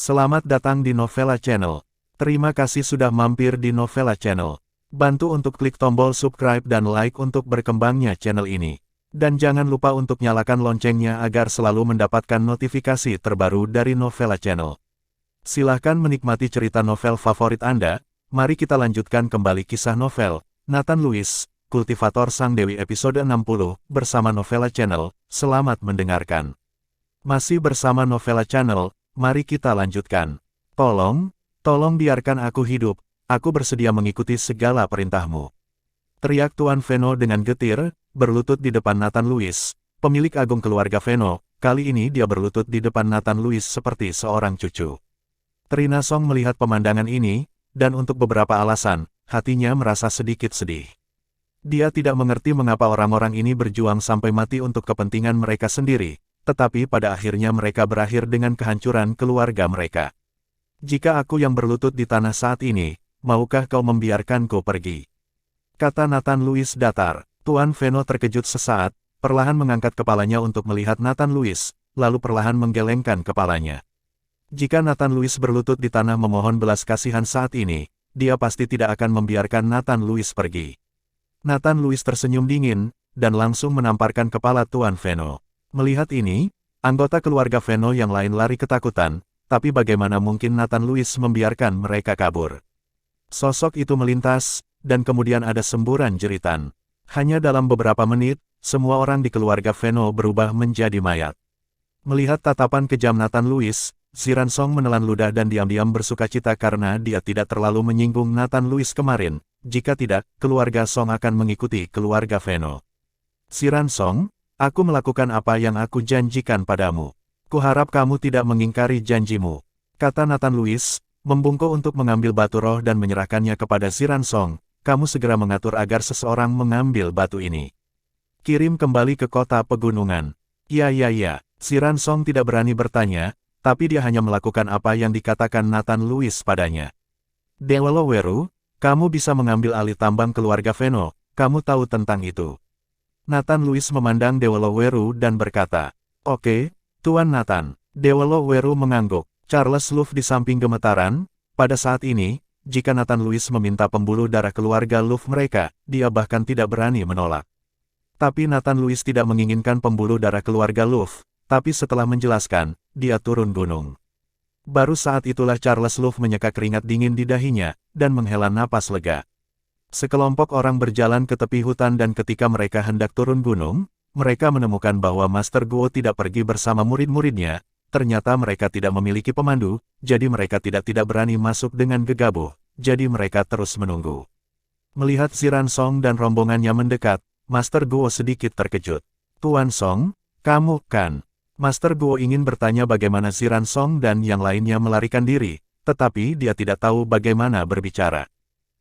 Selamat datang di Novella Channel. Terima kasih sudah mampir di Novella Channel. Bantu untuk klik tombol subscribe dan like untuk berkembangnya channel ini. Dan jangan lupa untuk nyalakan loncengnya agar selalu mendapatkan notifikasi terbaru dari Novella Channel. Silahkan menikmati cerita novel favorit Anda. Mari kita lanjutkan kembali kisah novel Nathan Lewis, Kultivator Sang Dewi episode 60 bersama Novella Channel. Selamat mendengarkan. Masih bersama Novella Channel. Mari kita lanjutkan. Tolong biarkan aku hidup, aku bersedia mengikuti segala perintahmu. Teriak Tuan Veno dengan getir, berlutut di depan Nathan Lewis, pemilik agung keluarga Veno. Kali ini dia berlutut di depan Nathan Lewis seperti seorang cucu. Trina Song melihat pemandangan ini, dan untuk beberapa alasan, hatinya merasa sedikit sedih. Dia tidak mengerti mengapa orang-orang ini berjuang sampai mati untuk kepentingan mereka sendiri. Tetapi pada akhirnya mereka berakhir dengan kehancuran keluarga mereka. Jika aku yang berlutut di tanah saat ini, maukah kau membiarkanku pergi? Kata Nathan Lewis datar. Tuan Veno terkejut sesaat, perlahan mengangkat kepalanya untuk melihat Nathan Lewis, lalu perlahan menggelengkan kepalanya. Jika Nathan Lewis berlutut di tanah memohon belas kasihan saat ini, dia pasti tidak akan membiarkan Nathan Lewis pergi. Nathan Lewis tersenyum dingin, dan langsung menamparkan kepala Tuan Veno. Melihat ini, anggota keluarga Veno yang lain lari ketakutan, tapi bagaimana mungkin Nathan Lewis membiarkan mereka kabur? Sosok itu melintas, dan kemudian ada semburan jeritan. Hanya dalam beberapa menit, semua orang di keluarga Veno berubah menjadi mayat. Melihat tatapan kejam Nathan Lewis, Ziran Song menelan ludah dan diam-diam bersukacita karena dia tidak terlalu menyinggung Nathan Lewis kemarin. Jika tidak, keluarga Song akan mengikuti keluarga Veno. Ziran Song, aku melakukan apa yang aku janjikan padamu. Kuharap kamu tidak mengingkari janjimu. Kata Nathan Lewis, membungkuk untuk mengambil batu roh dan menyerahkannya kepada Ziran Song. Kamu segera mengatur agar seseorang mengambil batu ini. Kirim kembali ke kota pegunungan. Ya. Ziran Song tidak berani bertanya, tapi dia hanya melakukan apa yang dikatakan Nathan Lewis padanya. Dewa Loweru, kamu bisa mengambil alih tambang keluarga Veno, kamu tahu tentang itu. Nathan Lewis memandang Dewa Loweru dan berkata, "Oke, Tuan Nathan." Dewa Loweru mengangguk. Charles Luff di samping gemetaran. Pada saat ini, jika Nathan Lewis meminta pembuluh darah keluarga Luff mereka, dia bahkan tidak berani menolak. Tapi Nathan Lewis tidak menginginkan pembuluh darah keluarga Luff, tapi setelah menjelaskan, dia turun gunung. Baru saat itulah Charles Luff menyeka keringat dingin di dahinya, dan menghela napas lega. Sekelompok orang berjalan ke tepi hutan dan ketika mereka hendak turun gunung, mereka menemukan bahwa Master Guo tidak pergi bersama murid-muridnya. Ternyata mereka tidak memiliki pemandu, jadi mereka tidak berani masuk dengan gegabah, jadi mereka terus menunggu. Melihat Ziran Song dan rombongannya mendekat, Master Guo sedikit terkejut. "Tuan Song, kamu kan?" Master Guo ingin bertanya bagaimana Ziran Song dan yang lainnya melarikan diri, tetapi dia tidak tahu bagaimana berbicara.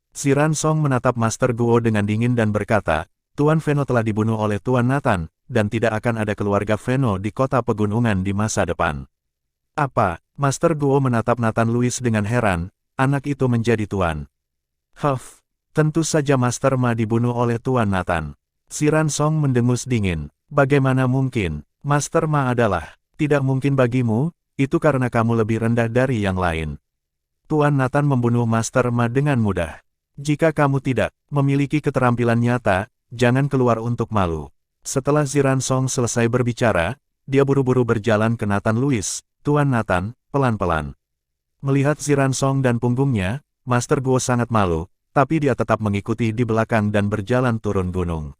Ziran Song menatap Master Guo dengan dingin dan berkata, "Tuan Veno telah dibunuh oleh Tuan Nathan, dan tidak akan ada keluarga Veno di kota pegunungan di masa depan." "Apa?" Master Guo menatap Nathan Lewis dengan heran, "anak itu menjadi Tuan." "Huff, tentu saja Master Ma dibunuh oleh Tuan Nathan." Ziran Song mendengus dingin, "Bagaimana mungkin? Master Ma adalah, tidak mungkin bagimu, itu karena kamu lebih rendah dari yang lain. Tuan Nathan membunuh Master Ma dengan mudah. Jika kamu tidak memiliki keterampilan nyata, jangan keluar untuk malu." Setelah Ziran Song selesai berbicara, dia buru-buru berjalan ke Nathan Lewis. "Tuan Nathan," pelan-pelan. Melihat Ziran Song dan punggungnya, Master Guo sangat malu, tapi dia tetap mengikuti di belakang dan berjalan turun gunung.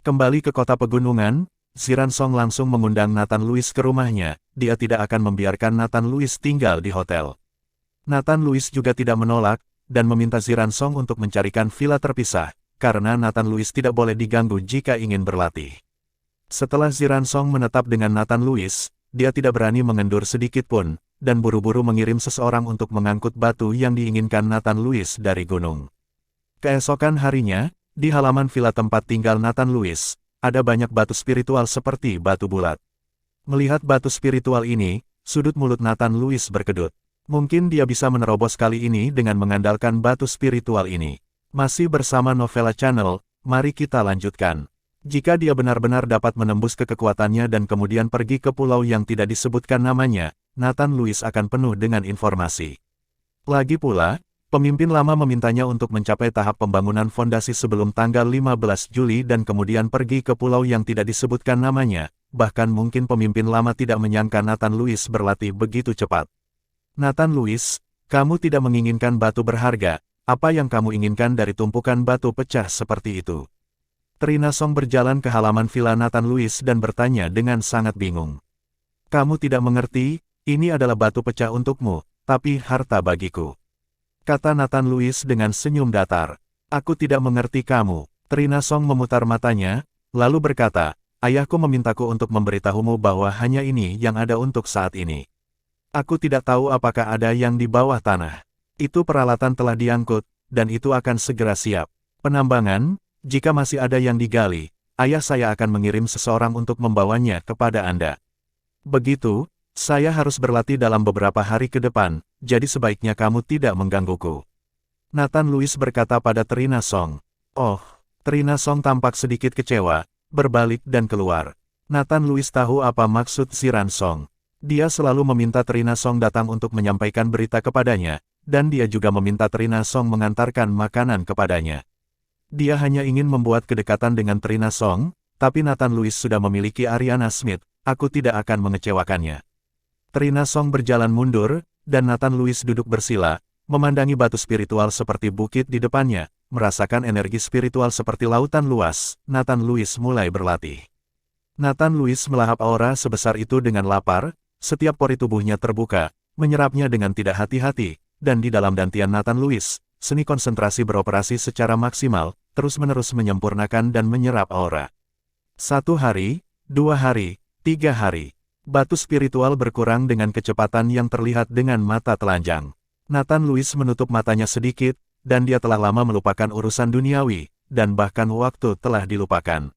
Kembali ke kota pegunungan, Ziran Song langsung mengundang Nathan Lewis ke rumahnya. Dia tidak akan membiarkan Nathan Lewis tinggal di hotel. Nathan Lewis juga tidak menolak, dan meminta Ziran Song untuk mencarikan villa terpisah, karena Nathan Lewis tidak boleh diganggu jika ingin berlatih. Setelah Ziran Song menetap dengan Nathan Lewis, dia tidak berani mengendur sedikit pun, dan buru-buru mengirim seseorang untuk mengangkut batu yang diinginkan Nathan Lewis dari gunung. Keesokan harinya, di halaman villa tempat tinggal Nathan Lewis, ada banyak batu spiritual seperti batu bulat. Melihat batu spiritual ini, sudut mulut Nathan Lewis berkedut. Mungkin dia bisa menerobos kali ini dengan mengandalkan batu spiritual ini. Masih bersama Novella Channel, mari kita lanjutkan. Jika dia benar-benar dapat menembus kekuatannya dan kemudian pergi ke pulau yang tidak disebutkan namanya, Nathan Lewis akan penuh dengan informasi. Lagi pula, pemimpin lama memintanya untuk mencapai tahap pembangunan fondasi sebelum tanggal 15 Juli dan kemudian pergi ke pulau yang tidak disebutkan namanya. Bahkan mungkin pemimpin lama tidak menyangka Nathan Lewis berlatih begitu cepat. Nathan Lewis, kamu tidak menginginkan batu berharga, apa yang kamu inginkan dari tumpukan batu pecah seperti itu? Trina Song berjalan ke halaman villa Nathan Lewis dan bertanya dengan sangat bingung. Kamu tidak mengerti, ini adalah batu pecah untukmu, tapi harta bagiku. Kata Nathan Lewis dengan senyum datar. Aku tidak mengerti kamu. Trina Song memutar matanya, lalu berkata, ayahku memintaku untuk memberitahumu bahwa hanya ini yang ada untuk saat ini. Aku tidak tahu apakah ada yang di bawah tanah. Itu peralatan telah diangkut, dan itu akan segera siap. Penambangan, jika masih ada yang digali, ayah saya akan mengirim seseorang untuk membawanya kepada Anda. Begitu, saya harus berlatih dalam beberapa hari ke depan, jadi sebaiknya kamu tidak menggangguku. Nathan Lewis berkata pada Trina Song. Oh, Trina Song tampak sedikit kecewa, berbalik dan keluar. Nathan Lewis tahu apa maksud Ziran Song. Dia selalu meminta Trina Song datang untuk menyampaikan berita kepadanya, dan dia juga meminta Trina Song mengantarkan makanan kepadanya. Dia hanya ingin membuat kedekatan dengan Trina Song, tapi Nathan Lewis sudah memiliki Ariana Smith, aku tidak akan mengecewakannya. Trina Song berjalan mundur, dan Nathan Lewis duduk bersila, memandangi batu spiritual seperti bukit di depannya, merasakan energi spiritual seperti lautan luas. Nathan Lewis mulai berlatih. Nathan Lewis melahap aura sebesar itu dengan lapar. Setiap pori tubuhnya terbuka, menyerapnya dengan tidak hati-hati, dan di dalam dantian Nathan Lewis, seni konsentrasi beroperasi secara maksimal, terus-menerus menyempurnakan dan menyerap aura. 1 hari, 2 hari, 3 hari. Batu spiritual berkurang dengan kecepatan yang terlihat dengan mata telanjang. Nathan Lewis menutup matanya sedikit, dan dia telah lama melupakan urusan duniawi, dan bahkan waktu telah dilupakan.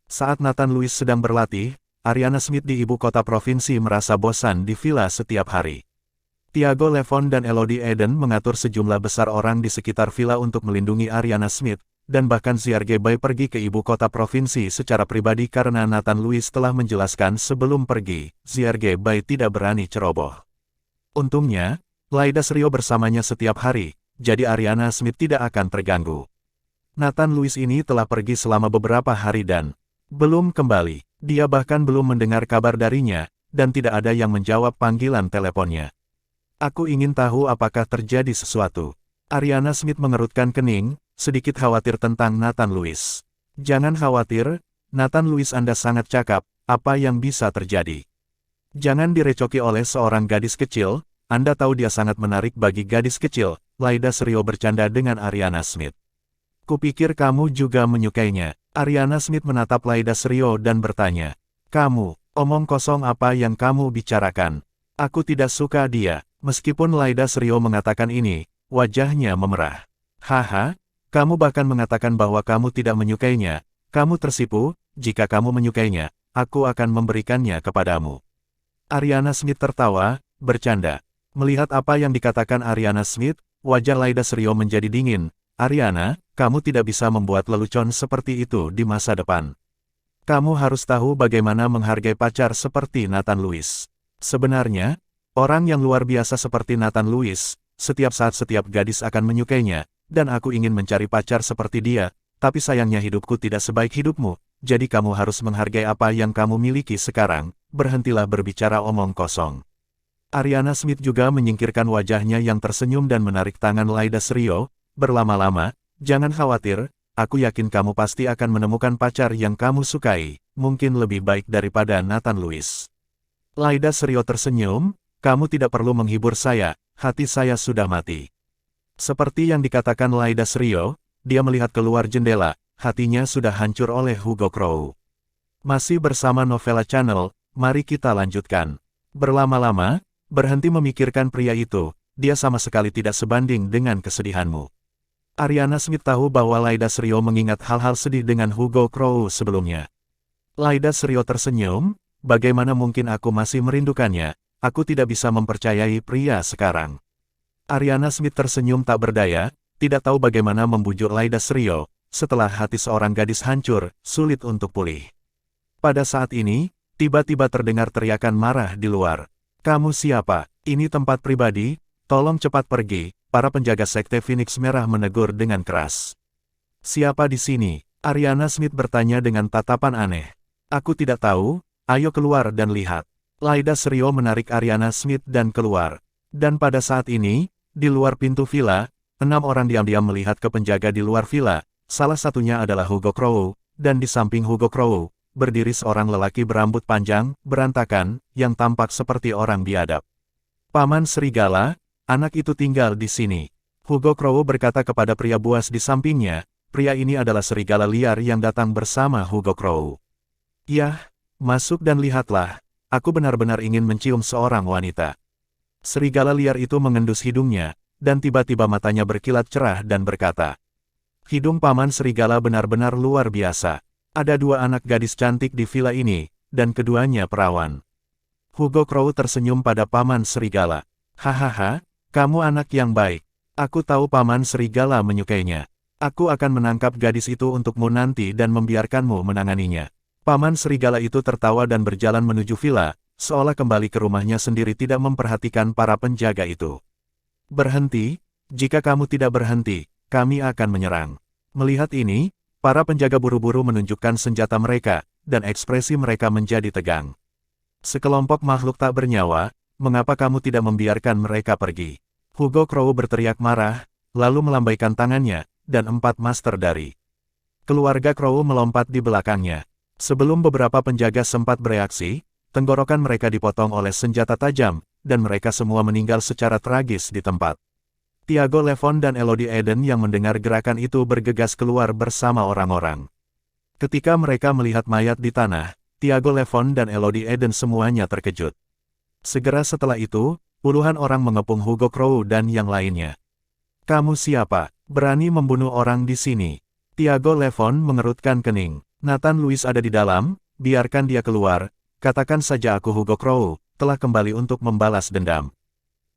Saat Nathan Lewis sedang berlatih, Ariana Smith di ibu kota provinsi merasa bosan di villa setiap hari. Tiago Levon dan Elodie Eden mengatur sejumlah besar orang di sekitar villa untuk melindungi Ariana Smith, dan bahkan Ziyarge Bai pergi ke ibu kota provinsi secara pribadi karena Nathan Lewis telah menjelaskan sebelum pergi, Ziyarge Bai tidak berani ceroboh. Untungnya, Laida Rio bersamanya setiap hari, jadi Ariana Smith tidak akan terganggu. Nathan Lewis ini telah pergi selama beberapa hari dan belum kembali. Dia bahkan belum mendengar kabar darinya, dan tidak ada yang menjawab panggilan teleponnya. Aku ingin tahu apakah terjadi sesuatu. Ariana Smith mengerutkan kening, sedikit khawatir tentang Nathan Lewis. Jangan khawatir, Nathan Lewis Anda sangat cakap, apa yang bisa terjadi? Jangan direcoki oleh seorang gadis kecil, Anda tahu dia sangat menarik bagi gadis kecil, Laida Rio bercanda dengan Ariana Smith. Kupikir kamu juga menyukainya. Ariana Smith menatap Laida Rio dan bertanya, kamu, omong kosong apa yang kamu bicarakan? Aku tidak suka dia. Meskipun Laida Rio mengatakan ini, wajahnya memerah. Haha, kamu bahkan mengatakan bahwa kamu tidak menyukainya. Kamu tersipu, jika kamu menyukainya, aku akan memberikannya kepadamu. Ariana Smith tertawa, bercanda. Melihat apa yang dikatakan Ariana Smith, wajah Laida Rio menjadi dingin. Ariana, kamu tidak bisa membuat lelucon seperti itu di masa depan. Kamu harus tahu bagaimana menghargai pacar seperti Nathan Lewis. Sebenarnya, orang yang luar biasa seperti Nathan Lewis, setiap saat setiap gadis akan menyukainya, dan aku ingin mencari pacar seperti dia, tapi sayangnya hidupku tidak sebaik hidupmu, jadi kamu harus menghargai apa yang kamu miliki sekarang, berhentilah berbicara omong kosong. Ariana Smith juga menyingkirkan wajahnya yang tersenyum dan menarik tangan Laida Rio. Berlama-lama, jangan khawatir, aku yakin kamu pasti akan menemukan pacar yang kamu sukai, mungkin lebih baik daripada Nathan Lewis. Laida Rio tersenyum, kamu tidak perlu menghibur saya, hati saya sudah mati. Seperti yang dikatakan Laida Rio, dia melihat keluar jendela, hatinya sudah hancur oleh Hugo Crow. Masih bersama Novella Channel, mari kita lanjutkan. Berlama-lama, berhenti memikirkan pria itu, dia sama sekali tidak sebanding dengan kesedihanmu. Ariana Smith tahu bahwa Laida Rio mengingat hal-hal sedih dengan Hugo Crow sebelumnya. Laida Rio tersenyum, bagaimana mungkin aku masih merindukannya, aku tidak bisa mempercayai pria sekarang. Ariana Smith tersenyum tak berdaya, tidak tahu bagaimana membujuk Laida Srio, setelah hati seorang gadis hancur, sulit untuk pulih. Pada saat ini, tiba-tiba terdengar teriakan marah di luar. Kamu siapa? Ini tempat pribadi, tolong cepat pergi, para penjaga sekte Phoenix Merah menegur dengan keras. Siapa di sini? Ariana Smith bertanya dengan tatapan aneh. Aku tidak tahu, ayo keluar dan lihat. Laida Srio menarik Ariana Smith dan keluar. Dan pada saat ini, di luar pintu villa, 6 orang diam-diam melihat ke penjaga di luar villa, salah satunya adalah Hugo Crow, dan di samping Hugo Crow, berdiri seorang lelaki berambut panjang, berantakan, yang tampak seperti orang biadab. Paman Serigala, anak itu tinggal di sini. Hugo Crow berkata kepada pria buas di sampingnya, pria ini adalah serigala liar yang datang bersama Hugo Crow. Yah, masuk dan lihatlah, aku benar-benar ingin mencium seorang wanita. Serigala liar itu mengendus hidungnya, dan tiba-tiba matanya berkilat cerah dan berkata, hidung Paman Serigala benar-benar luar biasa. Ada 2 anak gadis cantik di villa ini, dan keduanya perawan. Hugo Crow tersenyum pada Paman Serigala. Hahaha, kamu anak yang baik. Aku tahu Paman Serigala menyukainya. Aku akan menangkap gadis itu untukmu nanti dan membiarkanmu menanganinya. Paman Serigala itu tertawa dan berjalan menuju villa, seolah kembali ke rumahnya sendiri tidak memperhatikan para penjaga itu. Berhenti, jika kamu tidak berhenti, kami akan menyerang. Melihat ini, para penjaga buru-buru menunjukkan senjata mereka, dan ekspresi mereka menjadi tegang. Sekelompok makhluk tak bernyawa, mengapa kamu tidak membiarkan mereka pergi? Hugo Crow berteriak marah, lalu melambaikan tangannya, dan 4 master dari keluarga Crow melompat di belakangnya. Sebelum beberapa penjaga sempat bereaksi, tenggorokan mereka dipotong oleh senjata tajam, dan mereka semua meninggal secara tragis di tempat. Tiago Levon dan Elodie Eden yang mendengar gerakan itu bergegas keluar bersama orang-orang. Ketika mereka melihat mayat di tanah, Tiago Levon dan Elodie Eden semuanya terkejut. Segera setelah itu, puluhan orang mengepung Hugo Crow dan yang lainnya. Kamu siapa? Berani membunuh orang di sini? Tiago Levon mengerutkan kening. Nathan Lewis ada di dalam, biarkan dia keluar, katakan saja aku Hugo Crow, telah kembali untuk membalas dendam.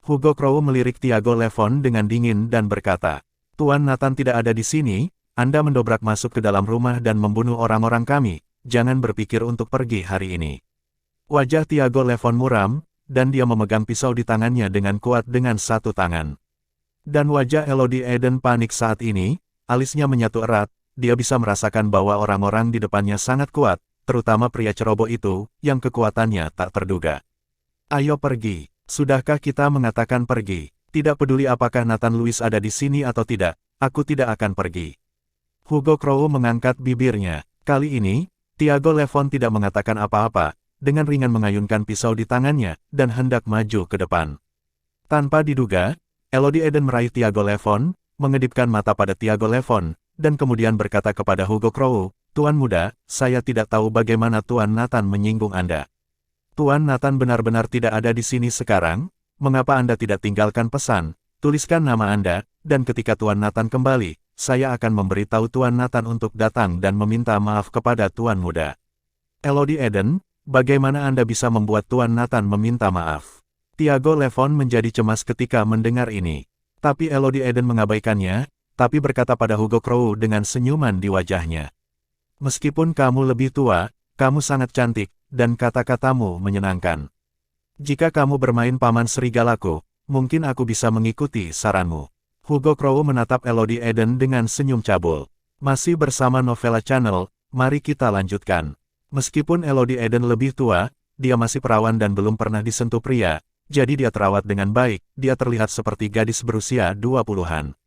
Hugo Crow melirik Tiago Levon dengan dingin dan berkata, Tuan Nathan tidak ada di sini, Anda mendobrak masuk ke dalam rumah dan membunuh orang-orang kami, jangan berpikir untuk pergi hari ini. Wajah Tiago Levon muram, dan dia memegang pisau di tangannya dengan kuat dengan satu tangan. Dan wajah Elodie Eden panik saat ini, alisnya menyatu erat, dia bisa merasakan bahwa orang-orang di depannya sangat kuat, terutama pria ceroboh itu, yang kekuatannya tak terduga. Ayo pergi. Sudahkah kita mengatakan pergi? Tidak peduli apakah Nathan Lewis ada di sini atau tidak, aku tidak akan pergi. Hugo Crow mengangkat bibirnya. Kali ini, Tiago Levon tidak mengatakan apa-apa, dengan ringan mengayunkan pisau di tangannya, dan hendak maju ke depan. Tanpa diduga, Elodie Eden meraih Tiago Levon, mengedipkan mata pada Tiago Levon, dan kemudian berkata kepada Hugo Crow, Tuan muda, saya tidak tahu bagaimana Tuan Nathan menyinggung Anda. Tuan Nathan benar-benar tidak ada di sini sekarang, mengapa Anda tidak tinggalkan pesan, tuliskan nama Anda, dan ketika Tuan Nathan kembali, saya akan memberitahu Tuan Nathan untuk datang dan meminta maaf kepada Tuan muda. Elodie Eden, bagaimana Anda bisa membuat Tuan Nathan meminta maaf? Tiago Levon menjadi cemas ketika mendengar ini. Tapi Elodie Eden mengabaikannya, tapi berkata pada Hugo Crow dengan senyuman di wajahnya. Meskipun kamu lebih tua, kamu sangat cantik, dan kata-katamu menyenangkan. Jika kamu bermain Paman Serigalaku, mungkin aku bisa mengikuti saranmu. Hugo Crow menatap Elodie Eden dengan senyum cabul. Masih bersama Novella Channel, mari kita lanjutkan. Meskipun Elodie Eden lebih tua, dia masih perawan dan belum pernah disentuh pria, jadi dia terawat dengan baik, dia terlihat seperti gadis berusia 20-an.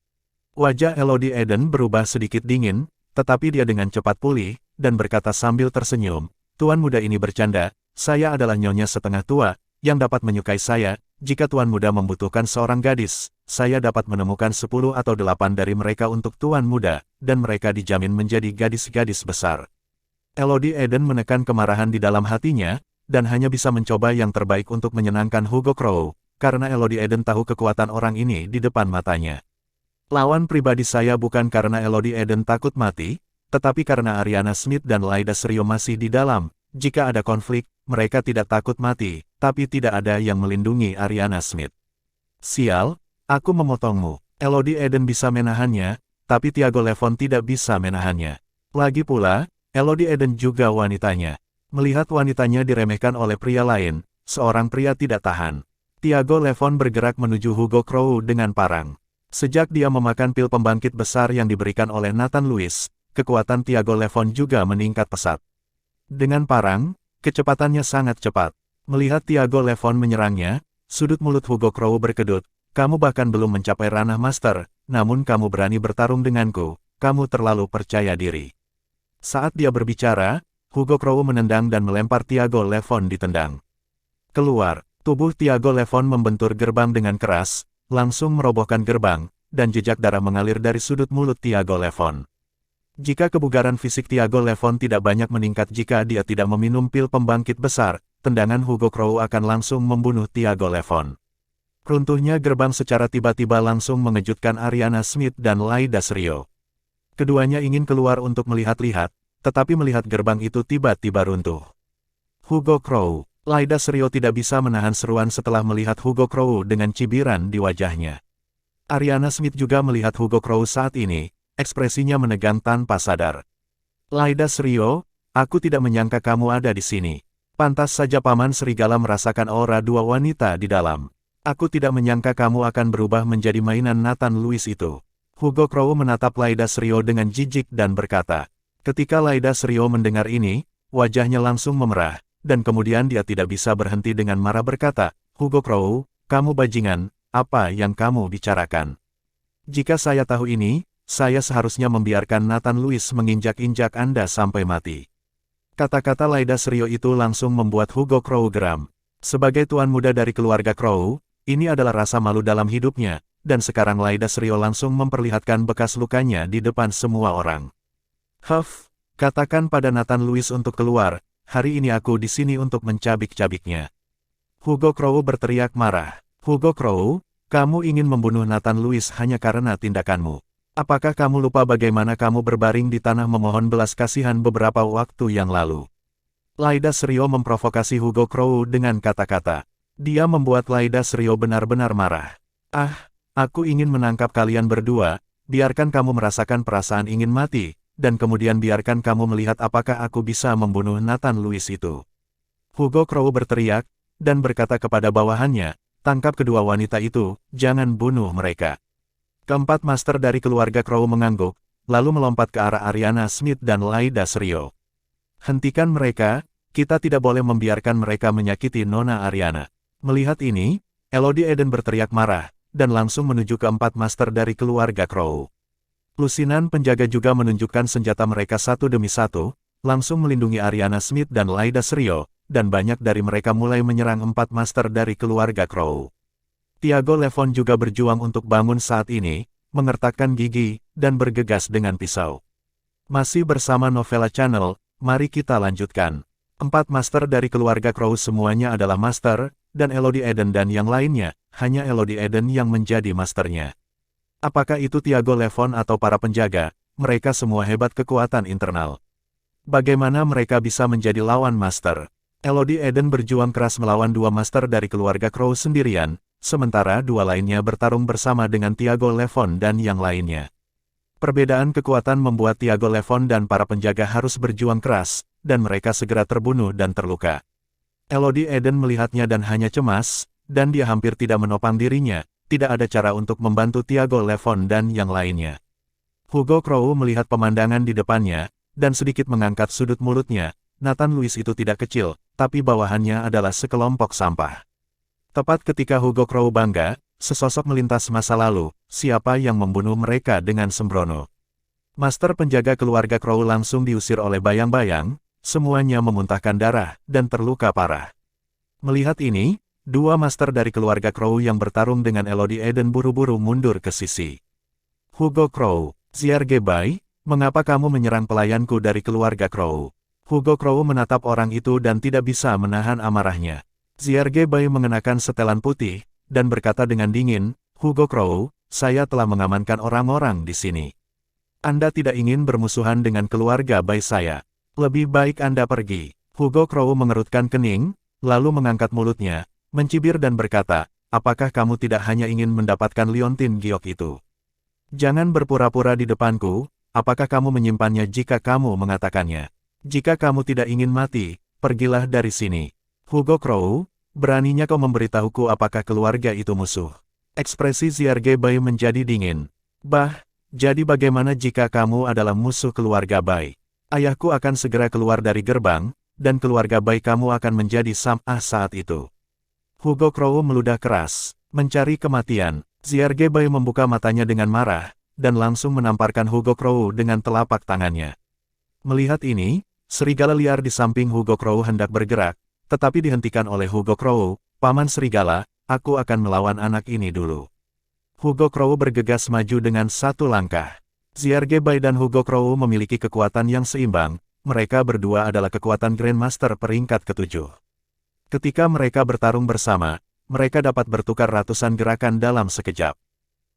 Wajah Elodie Eden berubah sedikit dingin, tetapi dia dengan cepat pulih, dan berkata sambil tersenyum, Tuan muda ini bercanda, saya adalah nyonya setengah tua, yang dapat menyukai saya, jika Tuan muda membutuhkan seorang gadis, saya dapat menemukan 10 atau 8 dari mereka untuk Tuan muda, dan mereka dijamin menjadi gadis-gadis besar. Elodie Eden menekan kemarahan di dalam hatinya, dan hanya bisa mencoba yang terbaik untuk menyenangkan Hugo Crow, karena Elodie Eden tahu kekuatan orang ini di depan matanya. Lawan pribadi saya bukan karena Elodie Eden takut mati, tetapi karena Ariana Smith dan Laida Srio masih di dalam, Jika ada konflik, mereka tidak takut mati, tapi tidak ada yang melindungi Ariana Smith. Sial, aku memotongmu. Elodie Eden bisa menahannya, tapi Tiago Levon tidak bisa menahannya. Lagi pula, Elodie Eden juga wanitanya. Melihat wanitanya diremehkan oleh pria lain, seorang pria tidak tahan. Tiago Levon bergerak menuju Hugo Crow dengan parang. Sejak dia memakan pil pembangkit besar yang diberikan oleh Nathan Lewis, kekuatan Tiago Levon juga meningkat pesat. Dengan parang, kecepatannya sangat cepat. Melihat Tiago Levon menyerangnya, sudut mulut Hugo Crow berkedut. Kamu bahkan belum mencapai ranah master, namun kamu berani bertarung denganku, kamu terlalu percaya diri. Saat dia berbicara, Hugo Crow menendang dan melempar Tiago Levon ditendang. Keluar, tubuh Tiago Levon membentur gerbang dengan keras, langsung merobohkan gerbang, dan jejak darah mengalir dari sudut mulut Tiago Levon. Jika kebugaran fisik Tiago Levon tidak banyak meningkat jika dia tidak meminum pil pembangkit besar, tendangan Hugo Crow akan langsung membunuh Tiago Levon. Runtuhnya gerbang secara tiba-tiba langsung mengejutkan Ariana Smith dan Laida Shiryo. Keduanya ingin keluar untuk melihat-lihat, tetapi melihat gerbang itu tiba-tiba runtuh. Hugo Crow, Laida Shiryo tidak bisa menahan seruan setelah melihat Hugo Crow dengan cibiran di wajahnya. Ariana Smith juga melihat Hugo Crow saat ini, ekspresinya menegang tanpa sadar. Laida Shiryo, aku tidak menyangka kamu ada di sini. Pantas saja Paman Serigala merasakan aura dua wanita di dalam. Aku tidak menyangka kamu akan berubah menjadi mainan Nathan Lewis itu. Hugo Crow menatap Laida Shiryo dengan jijik dan berkata. Ketika Laida Shiryo mendengar ini, wajahnya langsung memerah, dan kemudian dia tidak bisa berhenti dengan marah berkata, Hugo Crow, kamu bajingan, apa yang kamu bicarakan? Jika saya tahu ini, saya seharusnya membiarkan Nathan Lewis menginjak-injak Anda sampai mati. Kata-kata Laida Shiryo itu langsung membuat Hugo Crow geram. Sebagai tuan muda dari keluarga Crow, ini adalah rasa malu dalam hidupnya, dan sekarang Laida Shiryo langsung memperlihatkan bekas lukanya di depan semua orang. Huff, katakan pada Nathan Lewis untuk keluar, hari ini aku di sini untuk mencabik-cabiknya. Hugo Crow berteriak marah. Hugo Crow, kamu ingin membunuh Nathan Lewis hanya karena tindakanmu. Apakah kamu lupa bagaimana kamu berbaring di tanah memohon belas kasihan beberapa waktu yang lalu? Laida Shiryo memprovokasi Hugo Crow dengan kata-kata. Dia membuat Laida Shiryo benar-benar marah. Ah, aku ingin menangkap kalian berdua, biarkan kamu merasakan perasaan ingin mati. Dan kemudian biarkan kamu melihat apakah aku bisa membunuh Nathan Lewis itu. Hugo Crow berteriak, dan berkata kepada bawahannya, tangkap kedua wanita itu, jangan bunuh mereka. Keempat master dari keluarga Crow mengangguk, lalu melompat ke arah Ariana Smith dan Laida Shiryo. Hentikan mereka, kita tidak boleh membiarkan mereka menyakiti Nona Ariana. Melihat ini, Elodie Eden berteriak marah, dan langsung menuju ke empat master dari keluarga Crow. Lusinan penjaga juga menunjukkan senjata mereka satu demi satu, langsung melindungi Ariana Smith dan Laida Shiryo, dan banyak dari mereka mulai menyerang empat master dari keluarga Crow. Tiago Levon juga berjuang untuk bangun saat ini, mengertakkan gigi, dan bergegas dengan pisau. Masih bersama Novella Channel, mari kita lanjutkan. Empat master dari keluarga Crow semuanya adalah master, dan Elodie Eden dan yang lainnya, hanya Elodie Eden yang menjadi masternya. Apakah itu Tiago Levon atau para penjaga, mereka semua hebat kekuatan internal. Bagaimana mereka bisa menjadi lawan master? Elodie Eden berjuang keras melawan dua master dari keluarga Crow sendirian, sementara dua lainnya bertarung bersama dengan Tiago Levon dan yang lainnya. Perbedaan kekuatan membuat Tiago Levon dan para penjaga harus berjuang keras, dan mereka segera terbunuh dan terluka. Elodie Eden melihatnya dan hanya cemas, dan dia hampir tidak menopang dirinya. Tidak ada cara untuk membantu Tiago Levon dan yang lainnya. Hugo Crow melihat pemandangan di depannya, dan sedikit mengangkat sudut mulutnya. Nathan Lewis itu tidak kecil, tapi bawahannya adalah sekelompok sampah. Tepat ketika Hugo Crow bangga, sesosok melintas masa lalu, siapa yang membunuh mereka dengan sembrono. Master penjaga keluarga Crow langsung diusir oleh bayang-bayang, semuanya memuntahkan darah, dan terluka parah. Melihat ini, dua master dari keluarga Crow yang bertarung dengan Elodie Eden buru-buru mundur ke sisi. Hugo Crow, Ziergebay, mengapa kamu menyerang pelayanku dari keluarga Crow? Hugo Crow menatap orang itu dan tidak bisa menahan amarahnya. Ziergebay mengenakan setelan putih, dan berkata dengan dingin, Hugo Crow, saya telah mengamankan orang-orang di sini. Anda tidak ingin bermusuhan dengan keluarga Bay saya. Lebih baik Anda pergi. Hugo Crow mengerutkan kening, lalu mengangkat mulutnya, mencibir dan berkata, apakah kamu tidak hanya ingin mendapatkan liontin giok itu? Jangan berpura-pura di depanku, apakah kamu menyimpannya jika kamu mengatakannya? Jika kamu tidak ingin mati, pergilah dari sini. Hugo Crow, beraninya kau memberitahuku apakah keluarga itu musuh? Ekspresi Ziarge Bai menjadi dingin. Bah, jadi bagaimana jika kamu adalah musuh keluarga Bai? Ayahku akan segera keluar dari gerbang, dan keluarga Bai kamu akan menjadi sam'ah saat itu. Hugo Crow meludah keras, mencari kematian. Ziarge Bai membuka matanya dengan marah, dan langsung menamparkan Hugo Crow dengan telapak tangannya. Melihat ini, serigala liar di samping Hugo Crow hendak bergerak, tetapi dihentikan oleh Hugo Crow. Paman serigala, aku akan melawan anak ini dulu. Hugo Crow bergegas maju dengan satu langkah. Ziarge Bai dan Hugo Crow memiliki kekuatan yang seimbang, mereka berdua adalah kekuatan Grandmaster peringkat ke-7. Ketika mereka bertarung bersama, mereka dapat bertukar ratusan gerakan dalam sekejap.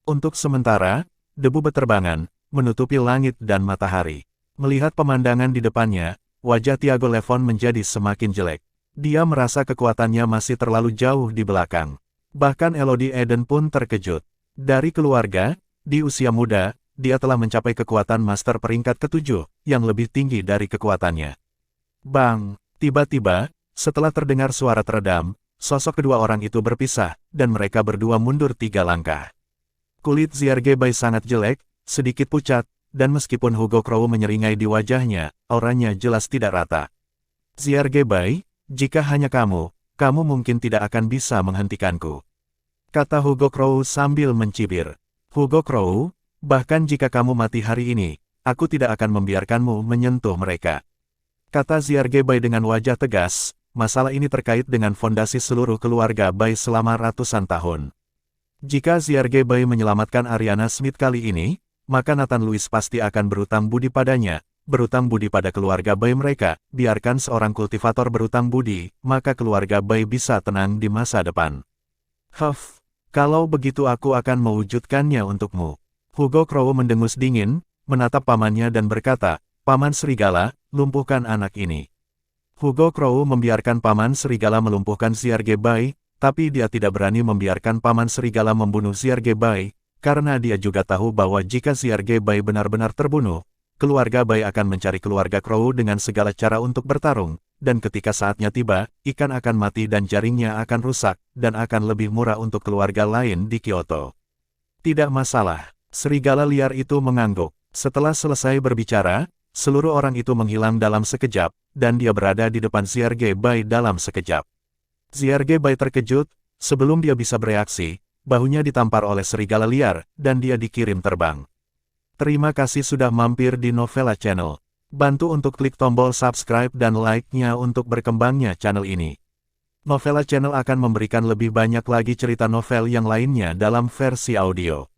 Untuk sementara, debu beterbangan, menutupi langit dan matahari. Melihat pemandangan di depannya, wajah Tiago Levon menjadi semakin jelek. Dia merasa kekuatannya masih terlalu jauh di belakang. Bahkan Elodie Eden pun terkejut. Dari keluarga, di usia muda, dia telah mencapai kekuatan master peringkat ke-7, yang lebih tinggi dari kekuatannya. Bang! Tiba-tiba, setelah terdengar suara teredam, sosok kedua orang itu berpisah, dan mereka berdua mundur 3 langkah. Kulit Ziarge Bai sangat jelek, sedikit pucat, dan meskipun Hugo Crow menyeringai di wajahnya, auranya jelas tidak rata. Ziarge Bai, jika hanya kamu mungkin tidak akan bisa menghentikanku. Kata Hugo Crow sambil mencibir. Hugo Crow, bahkan jika kamu mati hari ini, aku tidak akan membiarkanmu menyentuh mereka. Kata Ziarge Bai dengan wajah tegas. Masalah ini terkait dengan fondasi seluruh keluarga Bai selama ratusan tahun. Jika Ziarge Bai menyelamatkan Ariana Smith kali ini, maka Nathan Louis pasti akan berutang budi padanya, berutang budi pada keluarga Bai mereka. Biarkan seorang kultivator berutang budi, maka keluarga Bai bisa tenang di masa depan. Huff, kalau begitu aku akan mewujudkannya untukmu. Hugo Crow mendengus dingin, menatap pamannya dan berkata, Paman Serigala, lumpuhkan anak ini. Hugo Crow membiarkan Paman Serigala melumpuhkan Ziarge Bai, tapi dia tidak berani membiarkan Paman Serigala membunuh Ziarge Bai, karena dia juga tahu bahwa jika Ziarge Bai benar-benar terbunuh, keluarga Bai akan mencari keluarga Crow dengan segala cara untuk bertarung, dan ketika saatnya tiba, ikan akan mati dan jaringnya akan rusak, dan akan lebih murah untuk keluarga lain di Kyoto. Tidak masalah, serigala liar itu mengangguk. Setelah selesai berbicara, seluruh orang itu menghilang dalam sekejap, dan dia berada di depan Ziarge Bai dalam sekejap. Ziarge Bai terkejut, sebelum dia bisa bereaksi, bahunya ditampar oleh serigala liar, dan dia dikirim terbang. Terima kasih sudah mampir di Novella Channel. Bantu untuk klik tombol subscribe dan like-nya untuk berkembangnya channel ini. Novella Channel akan memberikan lebih banyak lagi cerita novel yang lainnya dalam versi audio.